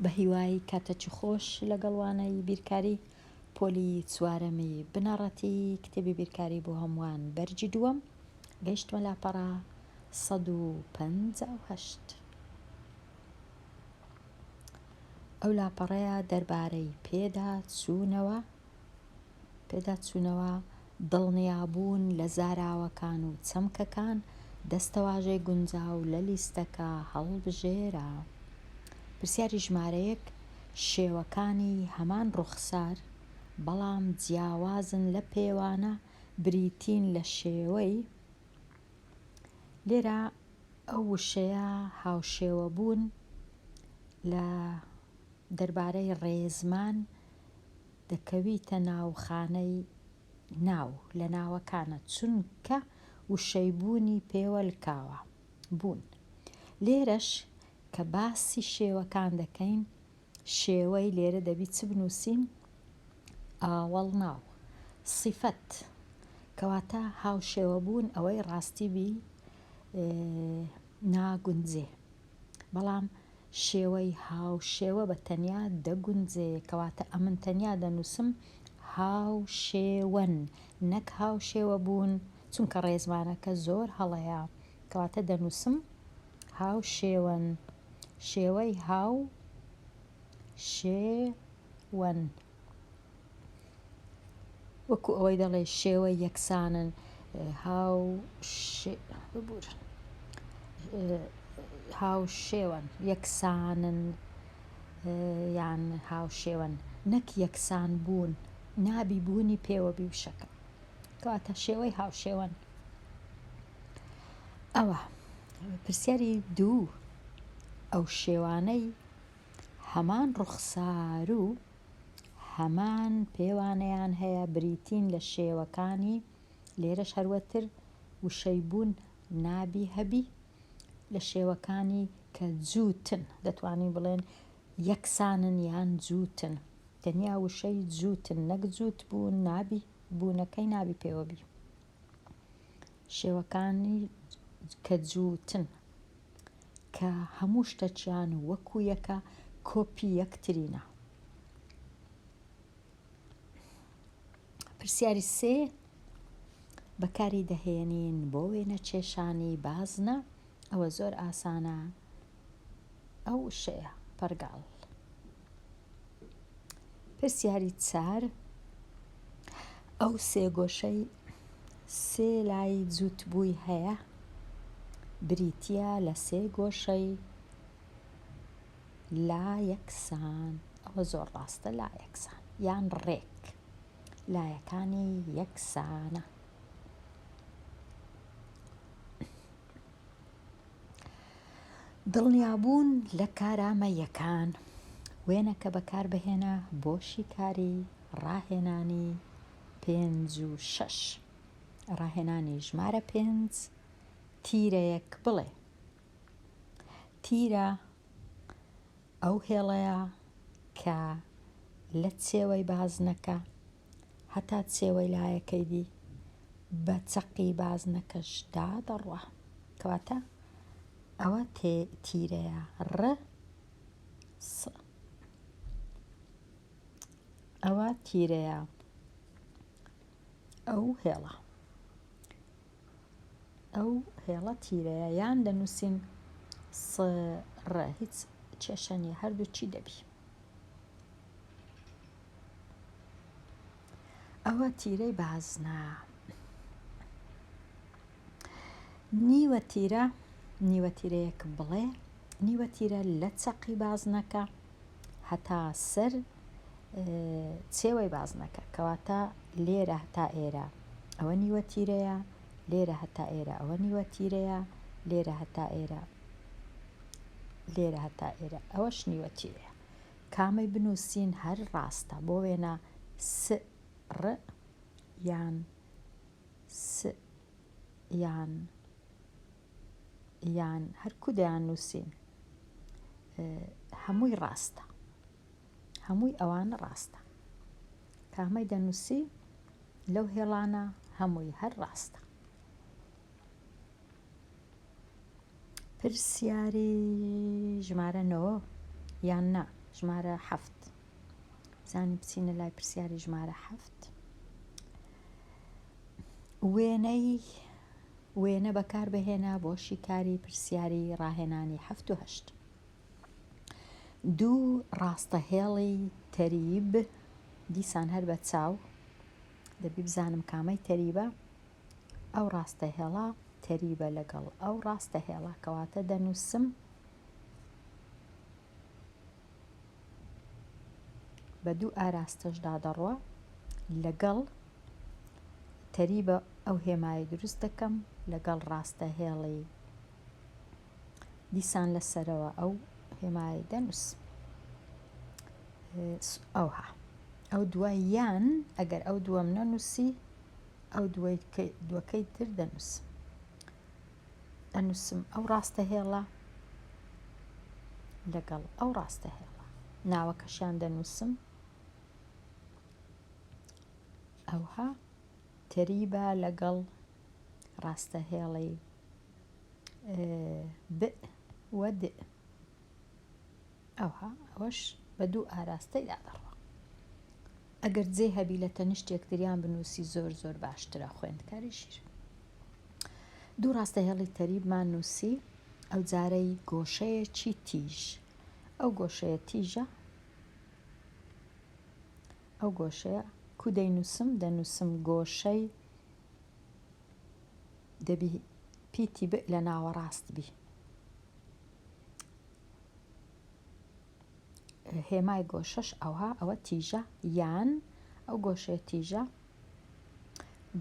بە هیوای کاتە چ خۆش لەگەڵوانەی بیرکاری پۆلی چوارەمی بنەڕەتی کتێبی بیرکاری بۆ هەمووان بەرجی دووەم گەیشتمە لاپەڕە 158. ئەو لاپەڕەیە دەربارەی پێداچوونەوە دڵنیابوون لە زاراوەکان و چەمکەکان دەستەواژەی گونجاو لە لیستەکە هەڵبژێرە. پرسیاری ژمارە 1 شێوەکانی هەمان ڕوخسار بەڵام جیاوازن لە پێوانە بریتین لە شێوەی. لێرە ئەو وشەیە هاوشێوە بوون لە دەربارەی ڕێزمان دەکەویتە ناوخانەی ناو لە ناوەکانە چونکە وشەی بوونی پێوەلکاوە بوون. لێرەش کە باسی شێوەکان دەکەین شێوەی لێرە دەبی چ بنووسین؟ ئاوەڵ ناو صیفەت کەواتە هاوشێوە بوون ئەوەی ڕاستی بی ناگونجێ بەڵام شێوەی هاوشێوە بە تەنیا دەگونجێ کەواتە ئەمن تەنیا دەنووسم هاوشێوەن نەک هاوشێوە بوون چونکە ڕێزمانەکە زۆر هەڵەیە کەواتە دەنووسم هاوشێوەن شێوەی هاوشێوەن وەکو ئەوەی دەڵێ شێوەی یەکسانن هاوشێوەن یەکسانن یان هاوشێوەن نەک یەکسان بوون نابی بوونی پێوە بیوشەکە کەواتە شێوەی هاوشێوەن. ئەوە پرسیاری 2 ئەو شێوانەی هەمان ڕوخسار و هەمان پێوانەیان هەیە بریتین لە شێوەکانی لێرەش هەروەتر وشەی بوون نابی هەبی لە شێوەکانی کە جووتن دەتوانین بڵێن یەکسانن یان جووتن تەنیا وشەی جووتن نەک جووت بوون نابی بوونەکەی نابی پێوەبی شێوەکانی کە جووتن کە هەموو شتەچیان وەکو یەکە کۆپی یەکترینە. پرسیاری 3 بەکاری دەهێنین بۆ وێنە چێشانی بازنە ئەوە زۆر ئاسانە ئەو شەیە پەرگاڵ. پرسیاری 4 ئەو سێ گۆشەی سێ لای جووتبووی هەیە بریتیە لە سێ گۆشەی لا یەکسان ئەوە زۆر ڕاستە لا یەکسان یان ڕێک لایەکانی یەکسانە. دڵنیابوون لە کارامەیەکان وێنەکە بەکاربهێنە بۆ شیکاری ڕاهێنانی 5 و 6 ڕاهێنانی ژمارە 5 تیرەیەک بڵێ تیرە ئەو هێڵەیە کە لە چێوەی بازنەکە هەتا چێوەی لایەکەی دی بە چەقی بازنەکەشدا دەڕوە کەواتە ئەوە تیرەیە ئەوە تیرەیە ئەو هێڵە تیرەیە یان دەنووسین سڕە هیچ کێشە نیە هەردوو چی دەبی. ئەوە تیرەی بازنە. نیوە تیرەیەک بڵێ نیوە تیرە لە چەقی بازنەکە هەتا سەر چێوەی بازنەکە کەواتە لێرە هەتا ئێرە ئەوە نیوە تیرەیە لێرە هەتا ئێرە ئەوە نیوە تیرەیە لێرە هەتا ئێرە لێرە هەتا ئێرە ئەوەش نیوە تیرەیە کامەی بنووسین هەر ڕاستە بۆ وێنە سڕ یان هەرکوو دەیان نووسین هەمووی ڕاستە هەمووی ئەوانە ڕاستە کامەی دەنووسی لەو هێڵانە هەمووی هەر ڕاستە. پرسیاری ژمارە 9 یان نا ژمارە 7 زانی بچینە لای پرسیاری ژمارە 7 وێنە بەکاربهێنا بۆ شیکاری پرسیاری ڕاهێنانی 7 و 8 دوو ڕاستەهێڵی تەریب دیسان هەر بە چاو دەبی بزانم کامەی تەریبە ئەو ڕاستەهێڵە تەریبە لەگەڵ ئەو ڕاستەهێڵە کەواتە دەنووسم بە دوو ئاراستەشدا دەڕوە لەگەڵ تەریبە ئەو هێمای دروست دەکەم لەگەڵ ڕاستەهێڵی دیسان لەسەرەوە ئەو هێمای دەنووسم ئەوها ئەو دوای یان ئەگەر ئەو دووەم نەنووسی ئەو دووەکەی تر دەنووسم ئەو ڕاستەهێڵە لەگەڵ ئەو ڕاستەهێڵە ناوەکەشیان دەنووسم ئەوها تەریبە لەگەڵ ڕاستەهێڵی ب وە د ئەوها ئەوەش بە دوو ئاراستەیدا دەڕوە ئەگەر جێ هەبی لە تەنیشتێکتریان بنووسی زۆر زۆر باشترە خوێندکاری ژیر دوو ڕاستەهێڵی تەریبمان نووسی ئەو جارەی گۆشەیەکی تیژ ئەو گۆشەیە تیژە ئەو گۆشەیە کو دەنووسم گۆشەی دەبی پیتی ب لە ناوەڕاست بی هێمای گۆشەش ئەوها ئەوە تیژە یان ئەو گۆشەیە تیژە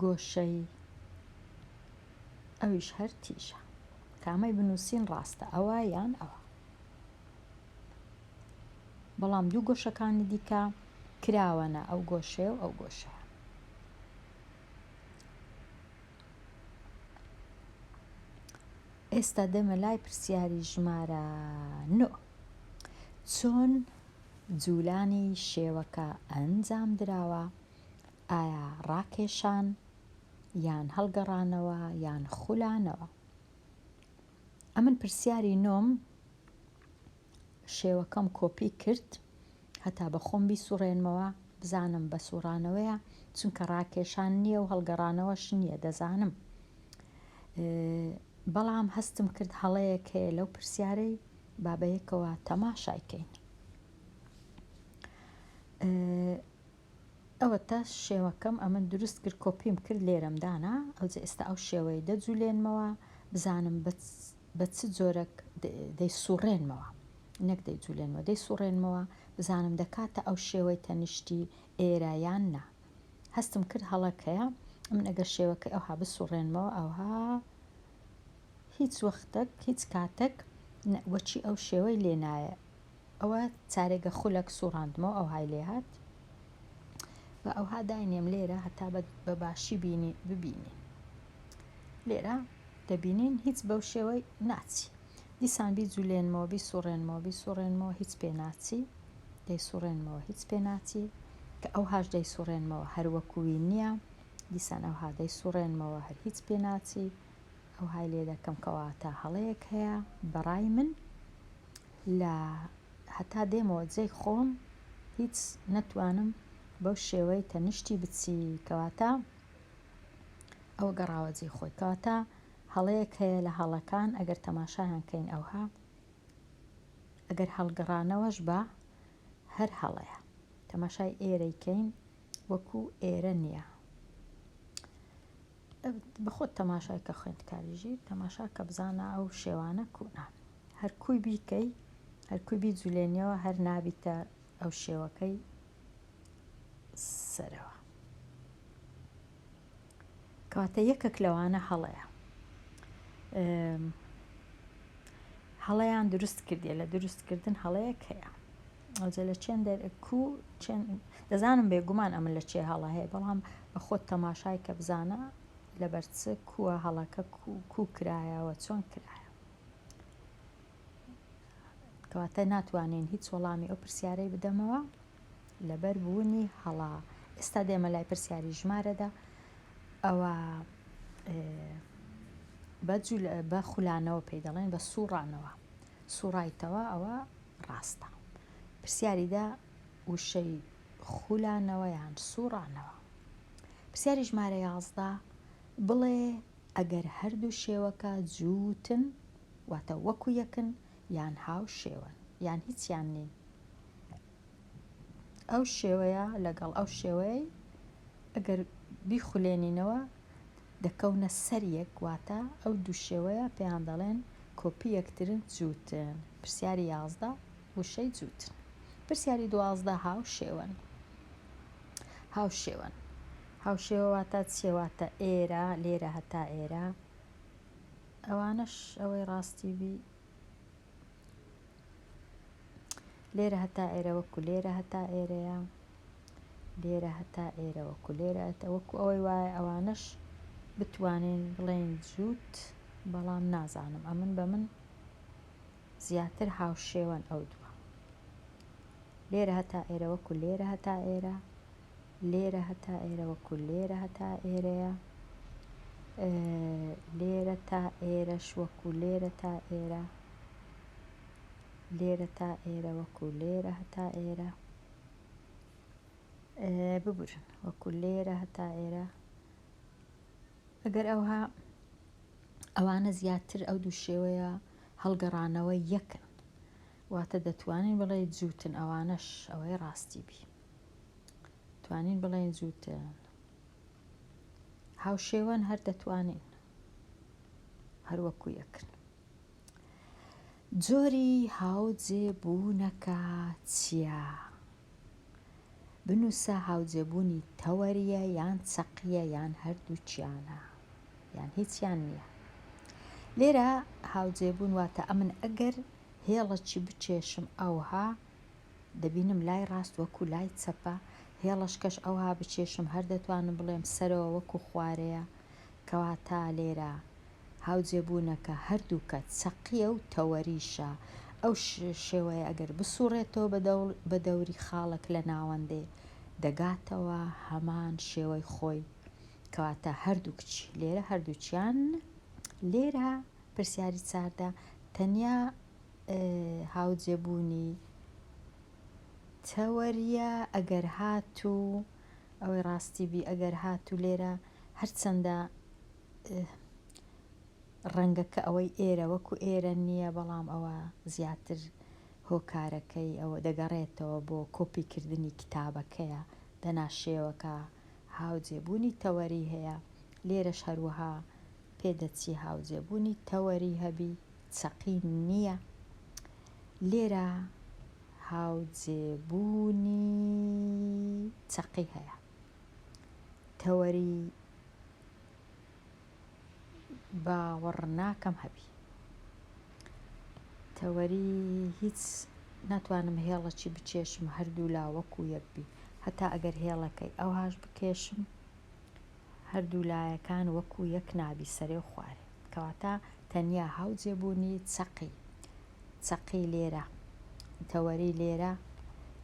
گۆشەی ئەویش هەر تیژە کامەی بنووسین ڕاستە ئەوە یان ئەوە بەڵام دوو گۆشەکانی دیکە کراوەنە ئەو گۆشەیە و ئەو گۆشەیە ئێستا دەمە لای پرسیاری ژمارە 9 چۆن جوولانی شێوەکە ئەنجام دراوە ئایا ڕاکێشان یان هەڵگەڕانەوە یان خولانەوە ئەمن پرسیاری نۆم شێوەکەم کۆپی کرد هەتا بە خۆم بیسوڕێنمەوە بزانم بە سوڕانەوەیە چونکە ڕاکێشان نییە و هەڵگەڕانەوەش نییە دەزانم بەڵام هەستم کرد هەڵەیەک هەیە لەو پرسیارەی بابەیەکەوە تەماشایکەین ئەوە تا شێوەکەم ئەمن دروست کرد کۆپیم کرد لێرەمدانا ئەوجە ئێستا ئەو شێوەی دەجوولێنمەوە بزانم بە چ جۆرەك دەیسوڕێنمەوە نەک دەیجوولێنمەوە دەیسوڕێنمەوە بزانم دەکاتە ئەو شێوەی تەنیشتی ئێرایان نا هەستم کرد هەڵەکەیە من ئەگەر شێوەکەی ئەوها بسوڕێنمەوە ئەوها هیچ وەختێک هیچ کاتێک وەچی ئەو شێوەی لێ نایە ئەوە چارێگە خولەک سوڕاندمەوە ئەو های لێ هات بە ئەوها داینێم لێرە هەتا بە باشی ببینین لێرە دەبینین هیچ بەو شێوەی ناچی دیسان بیجوولێنمەوە بیسوڕێنمەوە هیچ پێ ناچی دەیسوڕێنمەوە هیچ پێ ناچی کە ئەو هاش دەیسوڕێنمەوە هەروەکووی نییە دیسان ئەوها دەیسوڕێنمەوە هەر هیچ پێ ناچی ئەو های لێ دەکەم کەواتە هەڵەیەک هەیە بەڕای من لە هەتا دێمەوە جێی خۆم هیچ نەتوانم بەو شێوەی تەنیشتی بچی کەواتە ئەوە گەڕاوە جێی خۆی کەواتە هەڵەیەک هەیە لە هەڵەکان ئەگەر تەماشایان کەین ئەوها ئەگەر هەڵگەڕانەوەش بە هەر هەڵەیە تەماشای ئێرەیکەین وەکو ئێرە نییە بەخۆت تەماشای کە خوێندکاریژی تەماشا کە بزانە ئەو شێوانە کوونە هەر کوی بیکەی هەر کوی بیجوولێنیەوە هەر نابیتە ئەو شێوەکەی سەرەوە کەواتە یەکێک لەوانە هەڵەیە هەڵەیان دروست کردیە لە دروستکردن هەڵەیەک هەیە ئەوجە لە چێن دەزانم بێگومان ئەمن لە چێ هەڵە هەیە بەڵام بە خۆت تەماشای کە بزانە لەبەرچ کووە هەڵەکە کو کرایەوە چۆن کرایە کەواتە ناتوانین هیچ وەڵامی ئەو پرسیارەی بدەمەوە لەبەر بوونی هەڵا ئێستا دێمە لای پرسیاری ژمارەدا ئەوە بە خولانەوە پێی دەڵێن بە سوڕانەوە سوڕایتەوە ئەوە ڕاستە پرسیاریدا وشەی خولانەوە یان سوڕانەوە. پرسیاری ژمارە 11 بڵێ ئەگەر هەردوو شێوەکە جووتن واتە وەکو یەکن یان هاو شێوەن یان هیچیان نین. ئەو شێوەیە لەگەڵ ئەو شێوەیە ئەگەر بیخولێنینەوە دەکەونە سەر یەک، واتە ئەو دوو شێوەیە پێیان دەڵێن کۆپی یەکترن جووتن. پرسیاری 11 وشەی جووتن. پرسیاری 12 هاو شێوەن. هاو شێوەن هاو شێوە واتە چێواتە ئێرە لێرە هەتا ئێرە، ئەوانش ئەوەی ڕاستی بی لێرە هەتا ئێرە وەکو لێرە هەتا ئێرەیە، لێرە هەتا ئێرە وەکو لێرە هەتا وەکو ئەوەی وایە ئەوانش بتوانین بڵێن جووت، بەڵام نازانم ئەمن بە من زیاتر هاو شێوەن ئەو دووە. لێرە هەتا ئێرە وەکو لێرە هەتا ئێرە، لێرە هەتا ئێرە وەکو لێرە هەتا ئێرەیە، لێرە تا ئێرەش وەکو لێرە تا ئێرە، لێرە تا ئێرە وەکو لێرە هەتا ئێرە، ببورن وەکو لێرە هەتا ئێرە. ئەگەر ئەوانە زیاتر ئەو دوو شێوەیە هەڵگەڕانەوە یەکن، واتە دەتوانین بڵێ جووتن، ئەوانەش ئەوەی ڕاستی بی توانین بڵێن جووتن. هاو شێوەن هەر دەتوانین هەر وەکو یەکن. جۆری هاوجێبوونەکە چییە؟ بنووسە هاوجێبوونی تەوەریە یان چەقیە یان هەردووچیانە یان هیچیان نییە. لێرە هاوجێبوون واتە ئەمن ئەگەر هێڵەکی بچێشم ئەوها دەبینم لای ڕاست وەکو لای چەپە، هێڵەشکەش ئەوها بچێشم هەر دەتوانم بڵێم سەرەوە وەکو خوارەیە، کەواتە لێرە هاوجێبوونەکە هەردووکە چەقیە و تەوەریشە. ئەو شێوەیە ئەگەر بسوڕێتەوە بە دەوری خاڵک لە ناوەندێ دەگاتەوە هەمان شێوەی خۆی، کەواتە هەردوو کچ. لێرە هەردووچیان. لێرە پرسیاری 14 تەنیا هاوجێبوونی تەوەریە ئەگەر هاتوو، ئەوەی ڕاستی بی ئەگەر هاتوو لێرە هەرچەندە ڕەنگەکە ئەوەی ئێرە وەکو ئێرە نییە، بەڵام ئەوە زیاتر هۆکارەکەی ئەوە دەگەڕێتەوە بۆ کۆپیکردنی کتابەکەیە، دەناشێوەکە هاوجێبوونی تەوەری هەیە. لێرەش هەروەها پێدەچی هاوجێبوونی تەوەری هەبی، چەقی نییە. لێرە هاوجێبوونی چەقی هەیە، تەوەری باوەڕ ناکەم هەبی. تەوەری هیچ ناتوانم هێڵەکی بچێشم هەردوو لا وەکو یەک بی، هەتا ئەگەر هێڵەکەی ئەوهاش بکێشم هەردوو لایەکان وەکو یەک نابی سەرێ و خوارێ، کەواتە تەنیا هاوجێبوونی چەقی لێرە، تەوەری لێرە،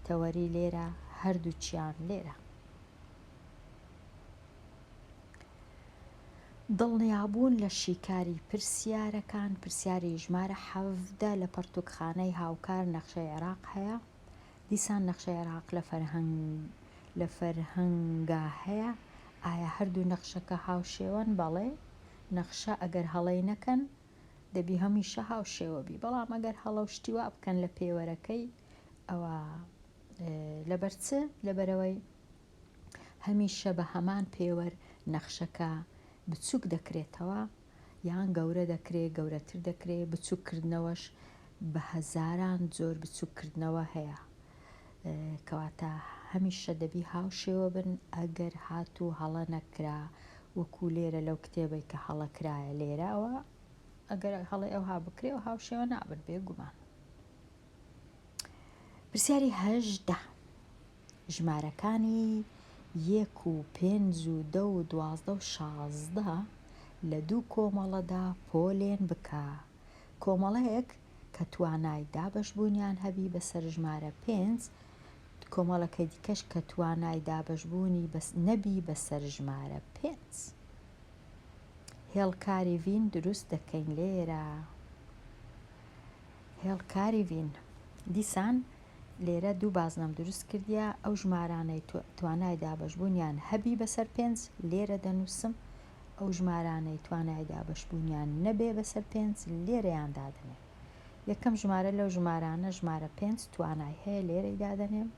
تەوەری لێرە، هەردووچیان لێرە. دڵنیابوون لە شیکاری پرسیارەکان. پرسیاری ژمارە 17 لە پەرتووکخانەی هاوکار نەخشەی عێراق هەیە. دیسان نەخشەی عێراق لە فەرهەنگا هەیە. ئایا هەردوو نەخشەکە هاوشێوەن؟ بەڵێ. نەخشە ئەگەر هەڵەی نەکەن دەبی هەمیشە هاوشێوە بی، بەڵام ئەگەر هەڵە و شتیوا بکەن لە پێوەرەکەی ئەوە لەبەرچە لەبەرەوەی هەمیشە بە هەمان پێوەر نەخشەکە بچووک دەکرێتەوە یان گەورە دەکرێت، گەورەتر دەکرێت. بچووکردنەوەش بە هەزاران جۆر بچووکردنەوە هەیە، کەواتە هەمیشە دەبی هاوشێوە بن ئەگەر هاتوو هەڵە نەکرا، وەکو لێرە لەو کتێبەی کە هەڵەکرایە لێرەوە ئەگەر هەڵی ئەوها بکرێ و هاوشێوە نابن بێگومان. پرسیاری 18 ژمارەکانی 1 و 5 و 10 و 12 و 16 لە دوو کۆمەڵەدا پۆلێن بکە. کۆمەڵەیەک کە توانای دابەشبوونیان هەبی بەسەر ژمارە 5، کۆمەڵەکە دیکەش کە توانای دابەشبوونی نەبی بەسەر ژمارە 5. هێڵکاری ڤین دروست دەکەین لێرە. هێڵکاری ڤین دیسان لێرە دوو بازنەم دروست کردیە ئەو ژمارانەی توانای دابەشبوونیان هەبی بەسەر 5 لێرە دەنووسم ئەو ژمارانەی توانای دابەشبوونیان نەبێ بەسەر 5 لێرەیان دادنێ یەکەم ژمارە لەو ژمارانە ژمارە 5 توانای هەیە لێرەی دادەنێم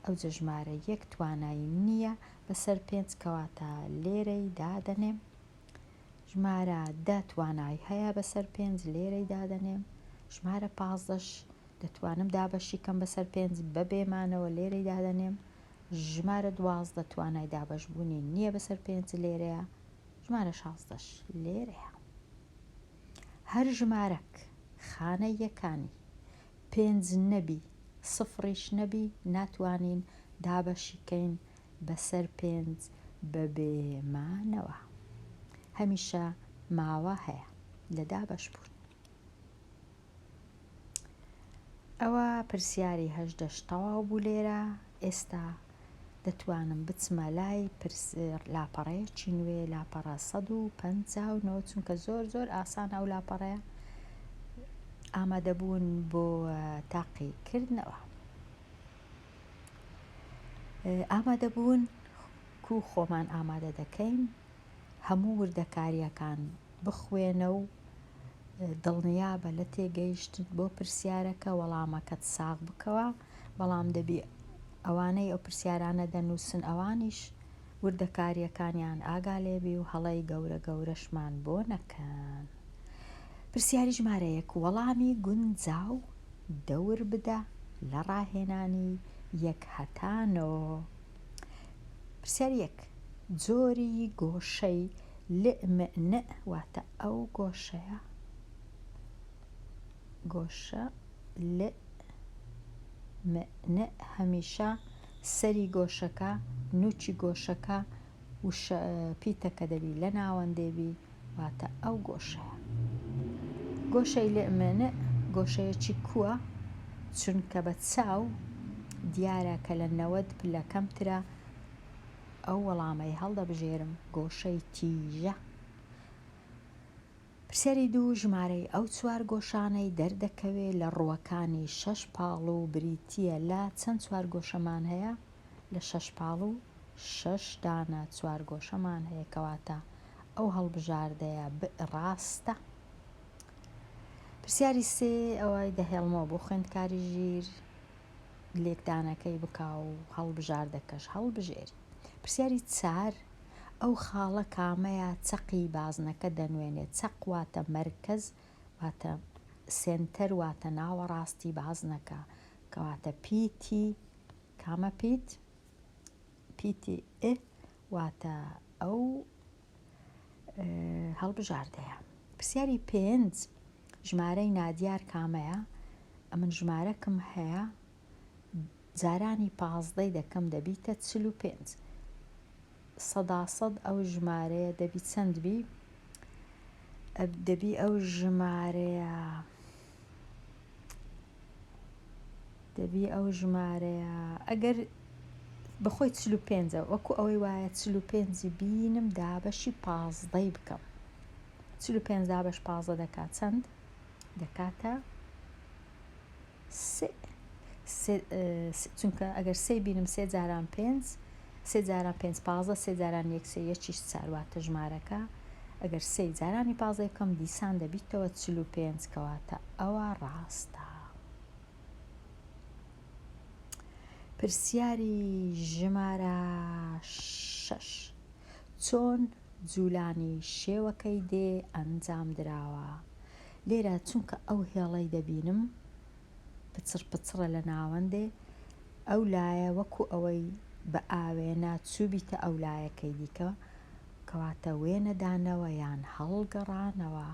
ئەو جە ژمارە 1 توانایی نییە بەسەر 5 کەواتە لێرەی دادەنێم ژمارە 10 توانای هەیە بەسەر 5 لێرەی دادەنێم ژمارە 15 دەتوانم دابەشی کەم بەسەر 5 بە بێمانەوە لێرەی دادەنێم ژمارە 12 توانای دابەشبوونی نییە بەسەر 5 لێرەیە ژمارە 16 لێرەیە هەر ژمارەک خانە یەکانی 5 نەبی سفڕیش نەبی ناتوانین دابەشیکەین بەسەر 5 بە بێمانەوە هەمیشە ماوە هەیە لە دابەشبوون ئەوە پرسیاری 18 تەواو بوو لێرە ئێستا دەتوانم بچمە لای لاپەڕەیەکی نوێ لاپەڕە 159 چونکە زۆر ئاسان ئەو لاپەڕەیە ئامادەبوون بۆ تاقیکردنەوە ئامادەبوون و خۆمان ئامادە دەکەین هەموو وردەکاریەکان بخوێنە و دڵنیابە لە تێگەیشتت بۆ پرسیارەکە وەڵامەکەت ساغ بکەوە بەڵام دەبی ئەوانەی ئەو پرسیارانە دەنووسن ئەوانیش وردەکاریەکانیان ئاگا لێبی و هەڵەی گەورەشمان بۆ نەکەن پرسیاری ژمارەیەک وەڵامی گونجاو دەور بدە لە ڕاهێنانی 1 هەتا 9 پرسیاری 1 جۆری گۆشەی لئمئنە واتە ئەو گۆشەیە گۆشە لئمئنە هەمیشە سەری گۆشەکە نوچی گۆشەکە و پیتەکە دەبی لە ناوەندێبی واتە ئەو گۆشەیە گۆشەی لئمئنە گۆشەیەکی کووە چونکە بە چاو دیارە کە لە 90 پلە کەمترە ئەو وەڵامەی هەڵدەبژێرم گۆشەی تیژە پرسیاری 2 ژمارەی ئەو 4 گۆشانەی دەردەکەوێت لە ڕووەکانی 6 پاڵ و بریتیە لە چەند 4 گۆشەمان هەیە لە 6 پاڵ و 6 دانە 4 گۆشەمان هەیە کەواتە ئەو هەڵبژاردەیە ڕاستە پرسیاری 3 ئەوەی دەهێڵمەوە بۆ خوێندکاری ژیر لێکدانەکەی بکا و هەڵبژاردەکەش هەڵبژێری پرسیاری 4 ئەو خاڵە کامەیە چەقی بازنەکە دەنوێنێت چەق واتە مەرکەز واتە سێنتەر واتە ناوەڕاستی بازنەکە کەواتە پیتی کامە پیتی واتە ئەو هەڵبژاردەیە پرسیاری 5 ژمارەی نادیار کامەیە ئەمن ژمارەکەم هەیە جارانی 15 دەکەم دەبیتە 45 سەداسەد ئەو ژمارەیە دەبی چەند بی دەبی ئەو ژمارەیە ئەگەر بەخۆی 45 وەکو ئەوەی وایە 45 بینم دابەشی 15 بکەم 45 دابەش 15 دەکات چەند دەکاتە چونکە ئەگەر 3 بینم 3 جاران 5 3 جاران 5 15 3 جاران 1 یەکیش چارواتە ژمارەکە ئەگەر 3 جارانی 15 کەم دیسان دەبیتەوە 45 کەواتە ئەوە ڕاستە پرسیاری ژمارە 6 چۆن جوولانی شێوەکەی دێ ئەنجام دراوە لێرە چونکە ئەو هێڵەی دەبینم پچڕە لە ناوەندێ ئەو لایە وەکو ئەوەی بە ئاوێنە چوبیتە ئەو لایەکەی دیکە کەواتە وێنەدانەوە یان هەڵگەڕانەوە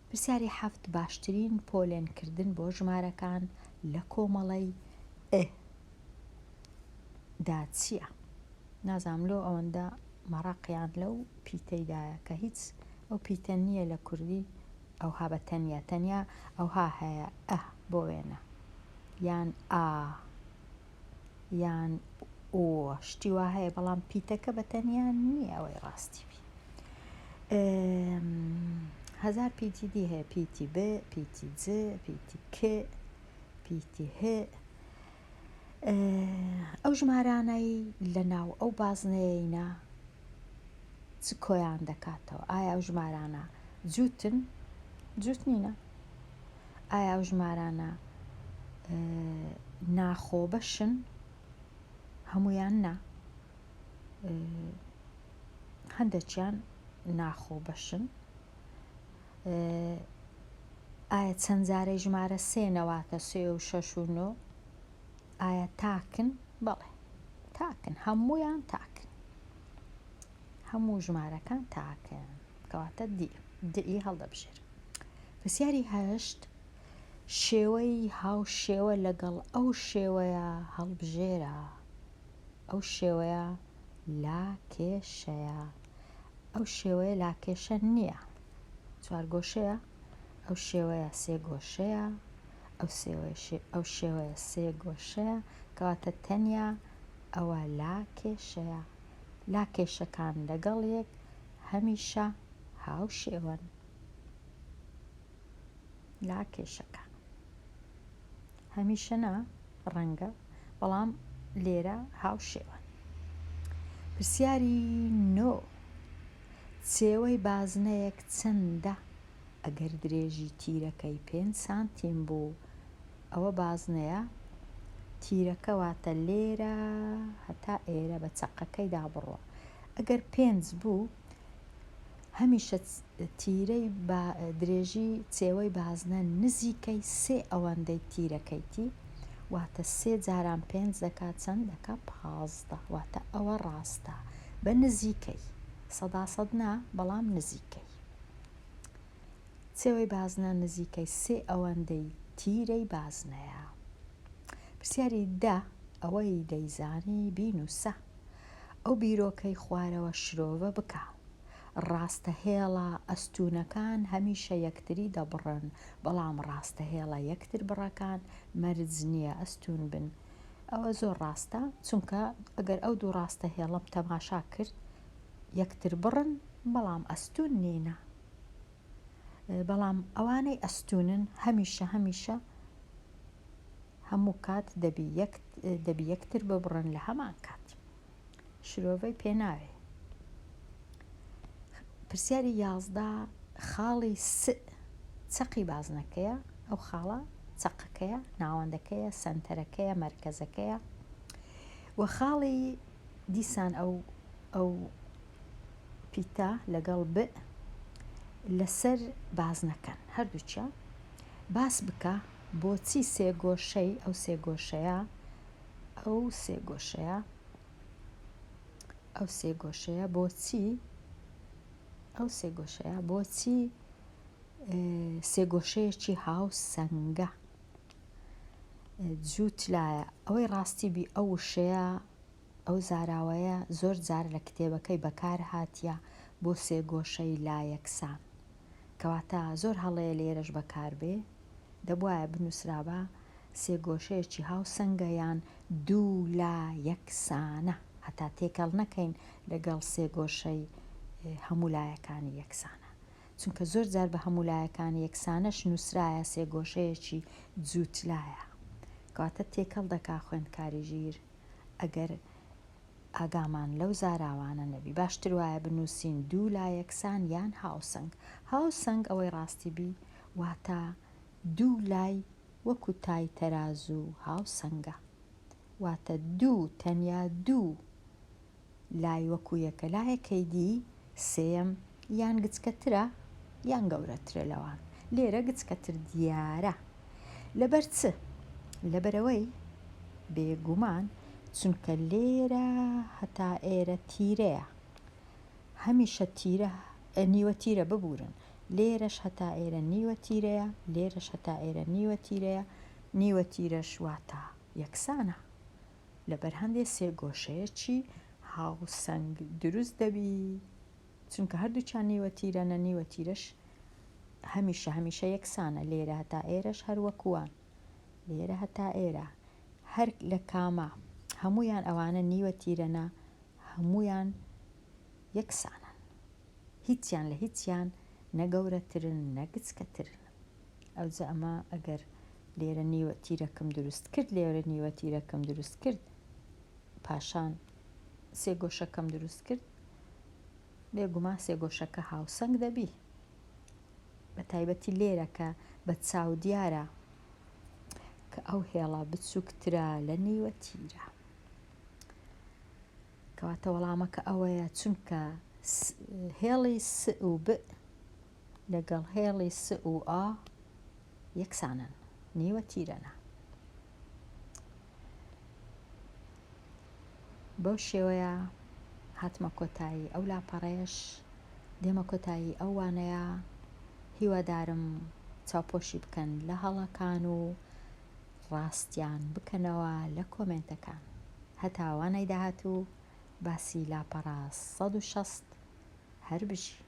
پرسیاری 7 باشترین پۆلێنکردن بۆ ژمارەکان لە کۆمەڵەی دا چییە نازام لۆ ئەوەندە مەڕەقیان لەو پیتەیدایە کە هیچ ئەو پیتە نییە لە کوردی ئەوها بە تەنیا ئەوها هەیە بۆ وێنە یان یان شتی وا هەیە بەڵام پیتەکە بە تەنیا نییە ئەوەی ڕاستی بی هزار پیتی دی هەیە، پیتی ب، پیتی ج، پیتی ک، پیتی ه. ئەو ژمارانەی لە ناو ئەو بازنەیەینە چ کۆیان دەکاتەوە؟ ئایا ئەو ژمارانە جووتن؟ جووت نینە. ئایا ئەو ژمارانە ناخۆبەشن؟ هەمویان نا. هەندێکیان ناخۆبەشن. ئایا چەند جارەی ژمارە سێنەواتە سێ و شەش و نۆ؟ ئایا تاکن؟ بەڵێ تاکن، هەمویان تاکن، هەموو ژمارەکان تاکن، کەواتە دی هەڵدەبژێر. پرسیاری هەشت، شێوەی هاوشێوە لەگەڵ ئەو شێوەیە هەڵبژێرە. ئەو شێوەیە لاکێشەیە. ئەو شێوەیە لاکێشە نییە. چوارگۆشەیە، ئەو شێوەیە سێگۆشەیە، ئەو شێوەیە سێگۆشەیە، کەواتە تەنیا ئەوە لاکێشەیە. لاکێشەکان لەگەڵ یەک هەمیشە هاوشێوەن. لاکێشەکان هەمیشە نا ڕەنگە، بەڵام لێرە هاوشێوەن. پرسیاری نۆ، چێوەی بازنەیەک چەندە ئەگەر درێژی تیرەکەی 5 سانتیم بوو؟ ئەوە بازنەیە تیرەکە، واتە لێرە هەتا ئێرە بە چەقەکەیدا بڕوە. ئەگەر 5 بوو هەمیشە تیرەی درێژی چێوەی بازنە نزیکەی 3 ئەوەندەی تیرەکەیتی، واتە 3 جاران 5 دەکات چەند؟ دەکات 15. واتە ئەوە ڕاستە بە نزیکەی، 100% نا، بەڵام نزیکەی. چێوەی بازنە نزیکەی 3 ئەوەندەی تیرەی بازنەیە. پرسیاری دا، ئەوەی دەیزانی بینووسە. ئەو بیرۆکەی خوارەوە شرۆڤە بکە. ڕاستەهێڵە ئەستوونەکان هەمیشە یەکتری دەبڕن، بەڵام ڕاستەهێڵە یەکتر بڕەکان مەرج نییە ئەستون بن. ئەوە زۆر ڕاستە، چونکە ئەگەر ئەو دوو ڕاستەهێڵەم تەماشا کرد یەکتر بڕن، بەڵام ئەستون نینە. بەڵام ئەوانەی ئەستونن هەمیشە هەموو کات دەبی یەکتر ببڕن لە هەمان کات. شرۆڤەی پێناوێ. پرسیاری 11، خاڵی س چەقی بازنەکەیە. ئەو خاڵە چەقەکەیە، ناوەندەکەیە، سەنتەرەکەیە، مەرکەزەکەیە. و خاڵی دیسان ئەو پیتە لەگەڵ ب لەسەر بازنەکەن هەردووچیان باس بکە بۆچی سێگۆشەی ئەو سێگۆشەیە بۆچی سێگۆشەیەکی هاوسەنگە جووتلایە. ئەوەی ڕاستی بی ئەو وشەیە، ئەو زاراوەیە زۆر جار لە کتێبەکەی بەکار هاتیە بۆ سێگۆشەی لایەکسان، کەواتە زۆر هەڵەیە لێرەش بەکار بێ. دەبوایە بنووسرابە سێگۆشەیەکی هاوسەنگە یان دوو لایەکسانە، هەتا تێکەڵ نەکەین لەگەڵ سێگۆشەی هەموو لایەکانی یەکسانە، چونکە زۆر جار بە هەموو لایەکانی یەکسانەش نووسرایە سێگۆشەیەکی جووتلایە، کەواتە تێکەڵ دەکا خوێندکاری ژیر ئەگەر ئاگامان لەو زاراوانە نەبی. باشتر وایە بنووسین دوو لایەکسان یان هاوسەنگ. هاوسەنگ ئەوەی ڕاستی بی واتە دوو لای وەکو تای تەرازوو هاوسەنگە، واتە دوو تەنیا دوو لای وەکو یەکە، لایەکەی دی سێم یان گچکەترە یان گەورەترە لەوان. لێرە گچکەتر دیارە. لەبەر چ؟ لەبەرەوەی بێگومان چونکە لێرە هەتا ئێرە تیرەیە، هەمیشە نیوە تیرە ببورن، لێرەش هەتا ئێرە نیوە تیرەیە، لێرەش هەتا ئێرە نیوە تیرەیە، نیوە تیرەش واتە یەکسانە. لەبەر هەندێک سێگۆشەیەکی هاوسەنگ دروست دەبی، چونکە هەردووچیان نیوە تیرەنە، نیوە تیرەش هەمیشە یەکسانە. لێرە هەتا ئێرەش هەروەکووان، لێرە هەتا ئێرە هەر لە کامە هەمویان ئەوانە نیوە تیرەنە، هەمویان یەکسانن، هیچیان لە هیچیان نەگەورەترن نەگچکەترن. ئەوجا ئەمە ئەگەر لێرە نیوە تیرەکەم دروست کرد، لێرە نیوە تیرەکەم دروست کرد، پاشان سێگۆشەکەم دروست کرد، بێگومان سێگۆشەکە هاوسەنگ دەبی، بە تایبەتی لێرەکە بە چاو دیارە کە ئەو هێڵە بچووکترا لە نیوە تیرە. کەواتە وەڵامەکە ئەوەیە، چونکە هێڵی س و ب لەگەڵ هێڵی س و ئا یەکسانن، نیوە تیرەنە. بەو شێوەیە هاتمە کۆتایی ئەو لاپەڕەیەش، دێمە کۆتایی ئەو وانەیە. هیوادارم چاوپۆشی بکەن لە هەڵەکان و ڕاستیان بکەنەوە لە کۆمنتەکان. هەتا وانەی داهاتوو باسی لاپەڕە 160 هەر بژی.